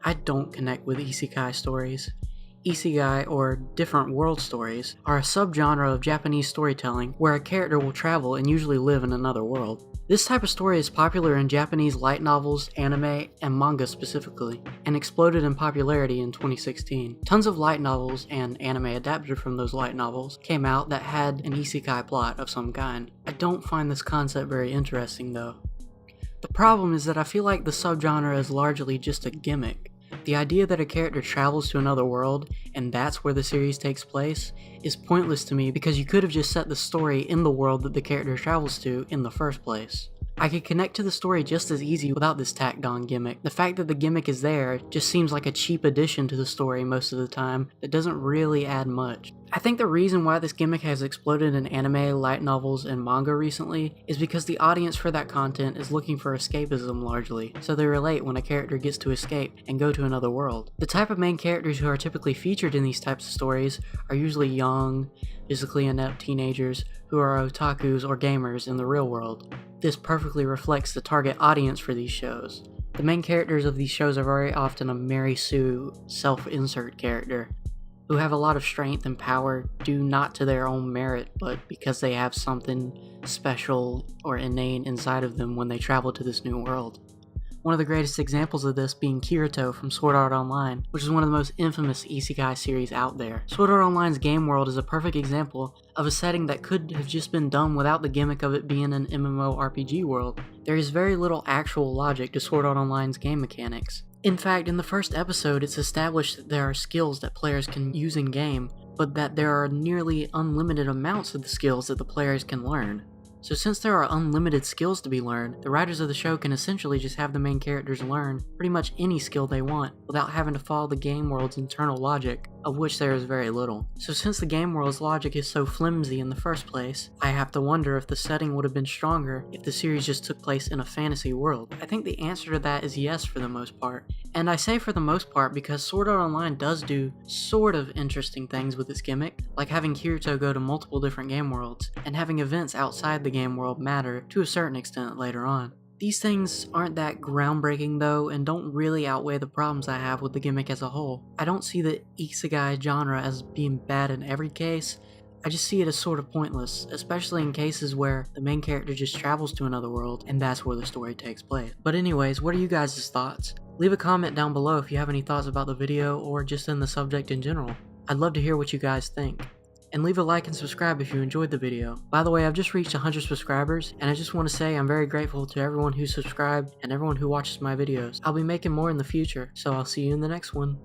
I don't connect with isekai stories. Isekai, or different world stories, are a subgenre of Japanese storytelling where a character will travel and usually live in another world. This type of story is popular in Japanese light novels, anime, and manga specifically, and exploded in popularity in 2016. Tons of light novels and anime adapted from those light novels came out that had an isekai plot of some kind. I don't find this concept very interesting though. The problem is that I feel like the subgenre is largely just a gimmick. The idea that a character travels to another world, and that's where the series takes place, is pointless to me because you could have just set the story in the world that the character travels to in the first place. I could connect to the story just as easy without this tacked on gimmick. The fact that the gimmick is there just seems like a cheap addition to the story most of the time that doesn't really add much. I think the reason why this gimmick has exploded in anime, light novels, and manga recently is because the audience for that content is looking for escapism largely, so they relate when a character gets to escape and go to another world. The type of main characters who are typically featured in these types of stories are usually young, physically inept teenagers who are otakus or gamers in the real world. This perfectly reflects the target audience for these shows. The main characters of these shows are very often a Mary Sue self-insert character, who have a lot of strength and power due not to their own merit, but because they have something special or innate inside of them when they travel to this new world. One of the greatest examples of this being Kirito from Sword Art Online, which is one of the most infamous isekai series out there. Sword Art Online's game world is a perfect example of a setting that could have just been done without the gimmick of it being an MMORPG world. There is very little actual logic to Sword Art Online's game mechanics. In fact, in the first episode, it's established that there are skills that players can use in-game, but that there are nearly unlimited amounts of the skills that the players can learn. So since there are unlimited skills to be learned, the writers of the show can essentially just have the main characters learn pretty much any skill they want without having to follow the game world's internal logic, of which there is very little. So since the game world's logic is so flimsy in the first place, I have to wonder if the setting would have been stronger if the series just took place in a fantasy world. I think the answer to that is yes for the most part. And I say for the most part because Sword Art Online does do sort of interesting things with its gimmick, like having Kirito go to multiple different game worlds, and having events outside the game world matter to a certain extent later on. These things aren't that groundbreaking though, and don't really outweigh the problems I have with the gimmick as a whole. I don't see the isekai genre as being bad in every case, I just see it as sort of pointless, especially in cases where the main character just travels to another world and that's where the story takes place. But anyways, what are you guys' thoughts? Leave a comment down below if you have any thoughts about the video or just in the subject in general. I'd love to hear what you guys think. And leave a like and subscribe if you enjoyed the video. By the way, I've just reached 100 subscribers, and I just want to say I'm very grateful to everyone who subscribed and everyone who watches my videos. I'll be making more in the future, so I'll see you in the next one.